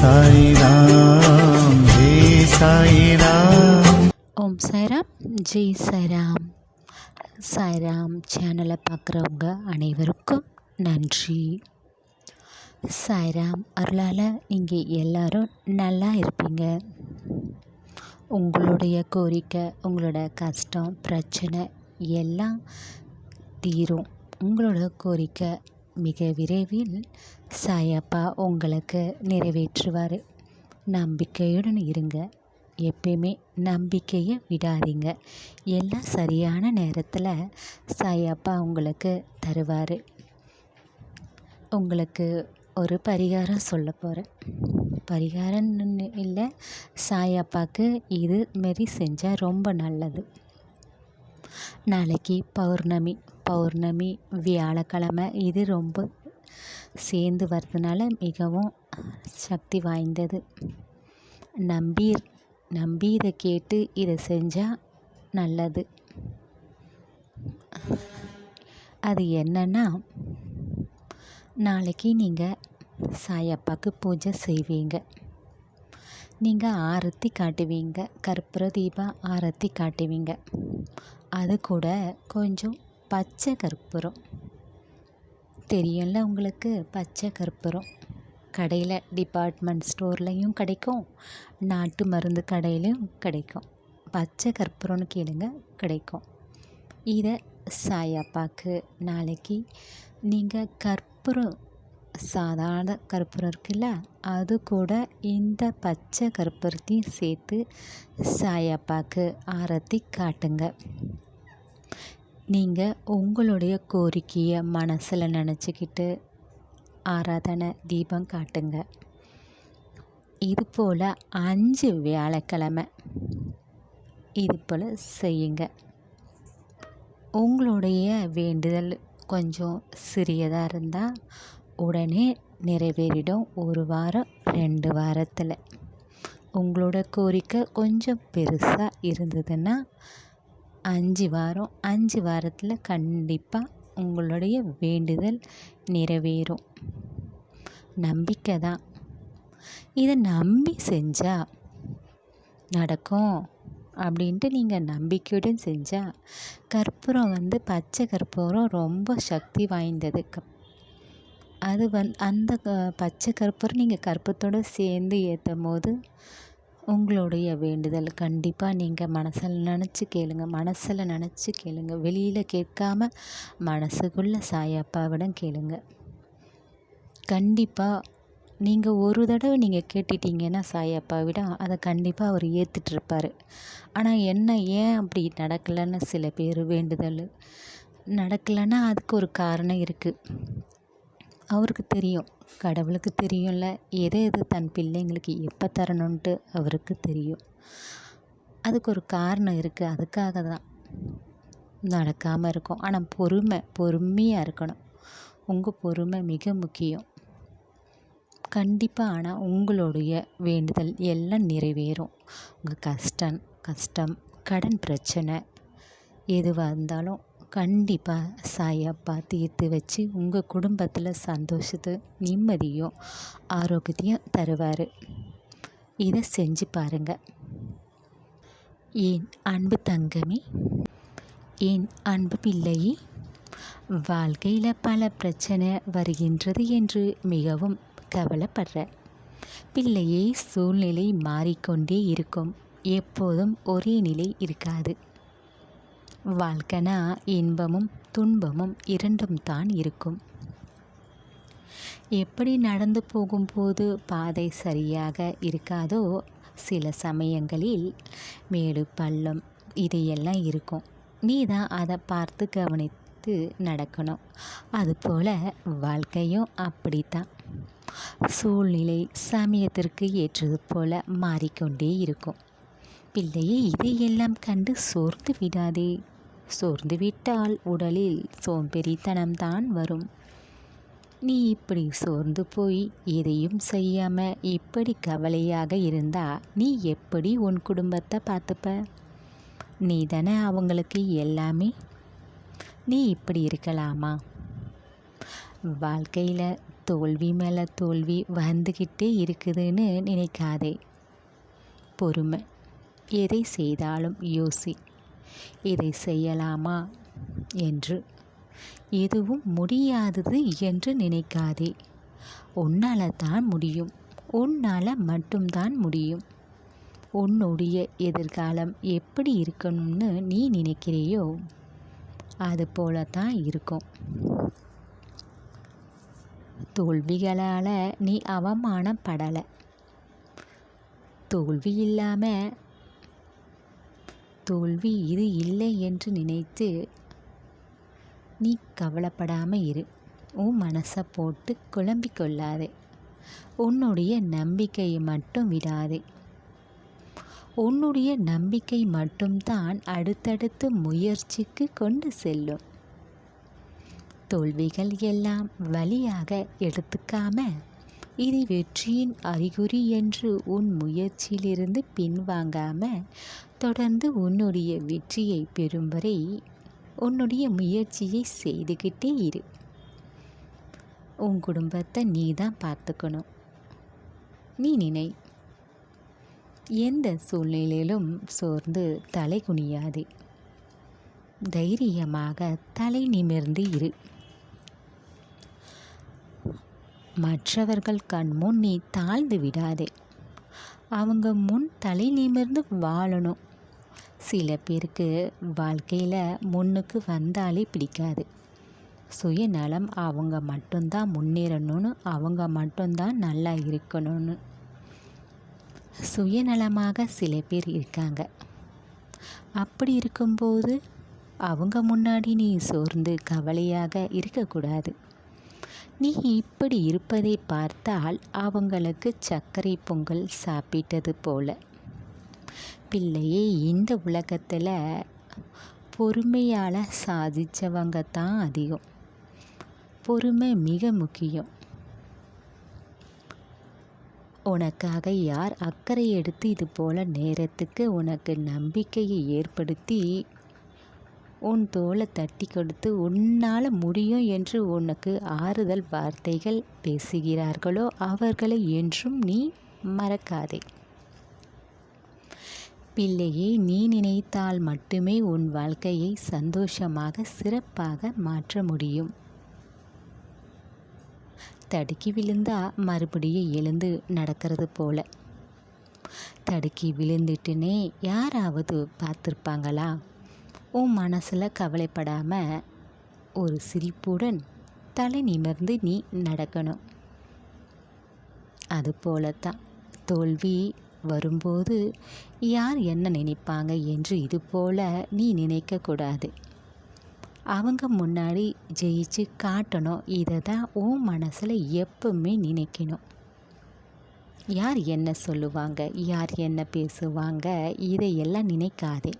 சாய்ராம் ஜெய் சாய்ராம். ஓம் சாய்ராம் ஜெய் சாய்ராம். சாய்ராம் சேனலை பார்க்குறவங்க அனைவருக்கும் நன்றி. சாய்ராம் அருளால் இங்கே எல்லாரும் நல்லா இருப்பீங்க. உங்களுடைய கோரிக்கை, உங்களோட கஷ்டம், பிரச்சனை எல்லாம் தீரும். உங்களோட கோரிக்கை மிக விரைவில் சாயப்பா உங்களுக்கு நிறைவேற்றுவார். நம்பிக்கையுடன் இருங்க. எப்பயுமே நம்பிக்கையை விடாதீங்க. எல்லாம் சரியான நேரத்தில் சாயப்பா உங்களுக்கு தருவார். உங்களுக்கு ஒரு பரிகாரம் சொல்ல போகிறேன். பரிகாரம்னு இல்லை, சாயப்பாவுக்கு இது மாரி செஞ்சால் ரொம்ப நல்லது. நாளைக்கு பௌர்ணமி வியாழக்கிழமை. இது ரொம்ப சேர்ந்து வர்றதுனால மிகவும் சக்தி வாய்ந்தது. நம்பி இதை கேட்டு இதை செஞ்சால் நல்லது. அது என்னன்னா, நாளைக்கு நீங்கள் சாயப்பாவுக்கு பூஜை செய்வீங்க. நீங்கள் ஆரத்தி காட்டுவீங்க. கற்பூர தீபம் ஆரத்தி காட்டுவீங்க. அது கூட கொஞ்சம் பச்சை கற்பூரம் தெரியும்ல உங்களுக்கு. பச்சை கற்பூரம் கடையில் டிபார்ட்மெண்ட் ஸ்டோர்லேயும் கிடைக்கும், நாட்டு மருந்து கடையிலையும் கிடைக்கும். பச்சை கற்பூரம்னு கேளுங்க, கிடைக்கும். இதை சாயப்பாக்கு நாளைக்கு நீங்கள் கற்பூரம், சாதாரண கற்பூரம் இருக்குல்ல, அது கூட இந்த பச்சை கற்பூரத்தையும் சேர்த்து சாயப்பாக்கு ஆரத்தி காட்டுங்க. நீங்கள் உங்களுடைய கோரிக்கையை மனசில் நினச்சிக்கிட்டு ஆராதனை தீபம் காட்டுங்க. இது போல் 5 வியாழக்கிழமை இது போல் செய்யுங்க. உங்களுடைய வேண்டுதல் கொஞ்சம் சிறியதாக இருந்தால் உடனே நிறைவேறிடும். 1 வாரம் 2 வாரத்தில். உங்களோட கோரிக்கை கொஞ்சம் பெருசாக இருந்ததுன்னா 5 வாரம், 5 வாரத்தில் கண்டிப்பாக உங்களுடைய வேண்டுதல் நிறைவேறும். நம்பிக்கை தான். இதை நம்பி செஞ்சால் நடக்கும் அப்படின்ட்டு நீங்கள் நம்பிக்கையுடன் செஞ்சால், கற்பூரம் பச்சை கற்பூரம் ரொம்ப சக்தி வாய்ந்தது. அது அந்த பச்சை கற்பூரம் நீங்கள் கற்பூரத்தோடு சேர்ந்து ஏற்றும் போது உங்களுடைய வேண்டுதல் கண்டிப்பாக நீங்கள் மனசில் நினச்சி கேளுங்க. வெளியில் கேட்காம மனசுக்குள்ளே சாயப்பாவிடம் கேளுங்க. கண்டிப்பாக நீங்கள் ஒரு தடவை நீங்கள் கேட்டுட்டீங்கன்னா சாயப்பாவிடம் அதை கண்டிப்பாக அவர் ஏற்றுட்ருப்பார். ஆனால் ஏன் அப்படி நடக்கலைன்னு சில பேர் வேண்டுதல் நடக்கலைன்னா அதுக்கு ஒரு காரணம் இருக்குது. அவருக்கு தெரியும், கடவுளுக்கு தெரியும்ல, எது தன் பிள்ளைங்களுக்கு எப்போ தரணுன்ட்டு அவருக்கு தெரியும். அதுக்கு ஒரு காரணம் இருக்குது. அதுக்காக தான் நடக்காமல் இருக்கும். ஆனால் பொறுமையாக இருக்கணும். உங்கள் பொறுமை மிக முக்கியம். கண்டிப்பாக. ஆனால் உங்களுடைய வேண்டுதல் எல்லாம் நிறைவேறும். உங்கள் கஷ்டம், கடன் பிரச்சனை எதுவாக இருந்தாலும் கண்டிப்பாக சாயப்பா தீர்த்து வச்சு உங்கள் குடும்பத்தில் சந்தோஷத்தை, நிம்மதியும் ஆரோக்கியத்தையும் தருவார். இதை செஞ்சு பாருங்கள். என் அன்பு தங்கமே, என் அன்பு பிள்ளையே, வாழ்க்கையில் பல பிரச்சனை வருகின்றது என்று மிகவும் கவலைப்படுற பிள்ளையே, சூழ்நிலை மாறிக்கொண்டே இருக்கும். எப்போதும் ஒரே நிலை இருக்காது. வாழ்க்கைனா இன்பமும் துன்பமும் 2ம் தான் இருக்கும். எப்படி நடந்து போகும்போது பாதை சரியாக இருக்காதோ, சில சமயங்களில் மேடு பள்ளம் இதையெல்லாம் இருக்கும். நீ தான் அதை பார்த்து கவனித்து நடக்கணும். அதுபோல் வாழ்க்கையும் அப்படித்தான். சூழ்நிலை சமயத்திற்கு ஏற்றது போல் மாறிக்கொண்டே இருக்கும். பிள்ளையே, இதையெல்லாம் கண்டு சோர்ந்து விடாதே. சோர்ந்து விட்டால் உடலில் சோம்பேறித்தனம்தான் வரும். நீ இப்படி சோர்ந்து போய் எதையும் செய்யாமல் இப்படி கவலையாக இருந்தால் நீ எப்படி உன் குடும்பத்தை பார்த்துப்ப? நீ தானே அவங்களுக்கு எல்லாமே. நீ இப்படி இருக்கலாமா? வாழ்க்கையில் தோல்வி மேலே தோல்வி வந்துக்கிட்டே இருக்குதுன்னு நினைக்காதே. பொறுமை. எதை செய்தாலும் யோசி, இதை செய்யலாமா என்று. எதுவும் முடியாதது என்று நினைக்காதே. உன்னால் தான் முடியும், உன்னால் மட்டும்தான் முடியும். உன்னுடைய எதிர்காலம் எப்படி இருக்கணும்னு நீ நினைக்கிறியோ அது போல தான் இருக்கும். தோல்விகளால் நீ அவமானப்படலை. தோல்வி இல்லாமல் தோல்வி இது இல்லை என்று நினைத்து நீ கவலைப்படாமல் இரு. உன் மனசை போட்டு குழம்பிக் கொள்ளாதே. உன்னுடைய நம்பிக்கையை மட்டும் விடாதே. உன்னுடைய நம்பிக்கை மட்டும்தான் அடுத்தடுத்து முயற்சிக்கு கொண்டு செல்லும். தோல்விகள் எல்லாம் வழியாக எடுத்துக்காம இது வெற்றியின் அறிகுறி என்று உன் முயற்சியிலிருந்து பின்வாங்காம தொடர்ந்து உன்னுடைய வெற்றியை பெறும் வரை உன்னுடைய முயற்சியை செய்துக்கிட்டே இரு. உன் குடும்பத்தை நீ தான் பார்த்துக்கணும். நீ நினை, எந்த சூழ்நிலையிலும் சோர்ந்து தலை குனியாதே. தைரியமாக தலை நிமிர்ந்து இரு. மற்றவர்கள் கண் முன் நீ தாழ்ந்து விடாதே. அவங்க முன் தலை நிமிர்ந்து வாழணும். சில பேருக்கு வாழ்க்கையில் முன்னுக்கு வந்தாலே பிடிக்காது. சுயநலம், அவங்க மட்டும்தான் முன்னேறணும்னு, அவங்க மட்டும்தான் நல்லா இருக்கணும்னு சுயநலமாக சில பேர் இருக்காங்க. அப்படி இருக்கும்போது அவங்க முன்னாடி நீ சோர்ந்து கவலையாக இருக்கக்கூடாது. நீ இப்படி இருப்பதை பார்த்தால் அவங்களுக்கு சர்க்கரை பொங்கல் சாப்பிட்டது போல. பிள்ளையே, இந்த உலகத்தில் பொறுமையால் சாதித்தவங்க தான் அதிகம். பொறுமை மிக முக்கியம். உனக்காக யார் அக்கறை எடுத்து இது போல் நேரத்துக்கு உனக்கு நம்பிக்கையை ஏற்படுத்தி உன் தோளை தட்டி கொடுத்து உன்னால் முடியும் என்று உனக்கு ஆறுதல் வார்த்தைகள் பேசுகிறார்களோ அவர்களை என்றும் நீ மறக்காதே. பிள்ளையை, நீ நினைத்தால் மட்டுமே உன் வாழ்க்கையை சந்தோஷமாக சிறப்பாக மாற்ற முடியும். தடுக்கி விழுந்தா மறுபடியும் எழுந்து நடக்கிறது போல. தடுக்கி விழுந்துட்டுனே யாராவது பார்த்துருப்பாங்களா? உன் மனசில் கவலைப்படாமல் ஒரு சிரிப்புடன் தலை நிமிர்ந்து நீ நடக்கணும். அதுபோலத்தான் தோல்வி வரும்போது யார் என்ன நினைப்பாங்க என்று இது போல நீ நினைக்கக்கூடாது. அவங்க முன்னாடி ஜெயிச்சு காட்டணும். இதை தான் உன் மனசில் எப்பவுமே நினைக்கணும். யார் என்ன சொல்லுவாங்க, யார் என்ன பேசுவாங்க, இதையெல்லாம் நினைக்காதே.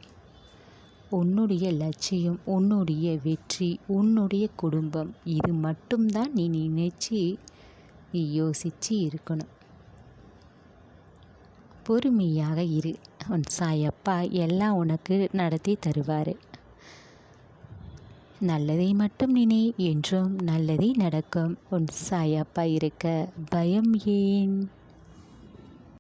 உன்னுடைய லட்சியம், உன்னுடைய வெற்றி, உன்னுடைய குடும்பம், இது மட்டும்தான் நீ நினைச்சு நீ யோசித்து இருக்கணும். பொறுமையாக இரு. உன் சாயப்பா எல்லாம் உனக்கு நடத்தி தருவார். நல்லதை மட்டும் நினை, என்றும் நல்லதே நடக்கும். உன் சாயப்பா இருக்க பயம் ஏன்?